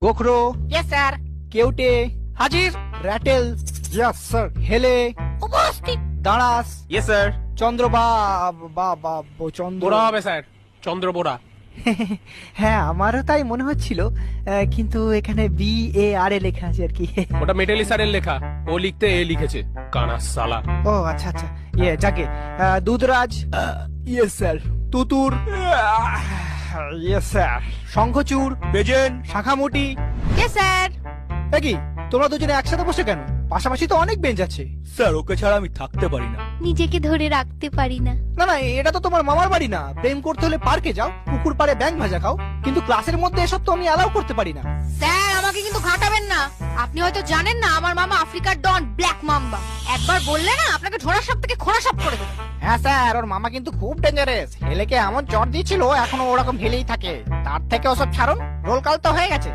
গোখরো, yes sir. কেউটে, হাজির। Ratel, yes sir. হেলে, উপস্থিত। দাঁড়াস, ইয়েস স্যার। চন্দ্র চন্দ্র। বোরা হবে স্যার, চন্দ্র বোরা। হ্যাঁ আমারও তাই মনে হচ্ছিল, কিন্তু এখানে BARA লেখা আছে আর কি। ওটা মেটালি স্যারের লেখা, ও লিখতে এ লিখেছে, কানা সালা। ও আচ্ছা আচ্ছা, যাকে দুধরাজ, ইয়েস স্যার। তুতুর, ইয়েস স্যার। শঙ্খচূড়, বেজেন। শাখামুটি। Yes sir. কি তোমরা দুজনে একসাথে বসে কেন? পাশাপাশি তো অনেক বেঞ্চ আছে। স্যার ওকে ছাড়া আমি থাকতে পারি না। নিজেকে ধরে রাখতে পারি না। না না, এটা তো তোমার মামার বাড়ি না। প্রেম করতে হলে পার্কে যাও, পুকুর পাড়ে ব্যাঙ ভাজা খাও, কিন্তু ক্লাসের মধ্যে এসব তো আমি অ্যালাউ করতে পারি না। স্যার আমাকে কিন্তু ঘাটাবেন না। আপনি হয়তো জানেন না আমার মামা আফ্রিকার ডন ব্ল্যাক মাম্বা। একবার বললে না আপনাকে ঝোড়া সাপ থেকে খোঁড়া সাপ করে দেবো। হ্যাঁ স্যার, ওর মামা কিন্তু খুব ডেঞ্জারাস। হেলেকে এমন চট দিয়েছিল, এখনো ওরকম হেলেই থাকে। তার থেকে ওসব ছাড়ুন, রোল কাল তো হয়ে গেছে।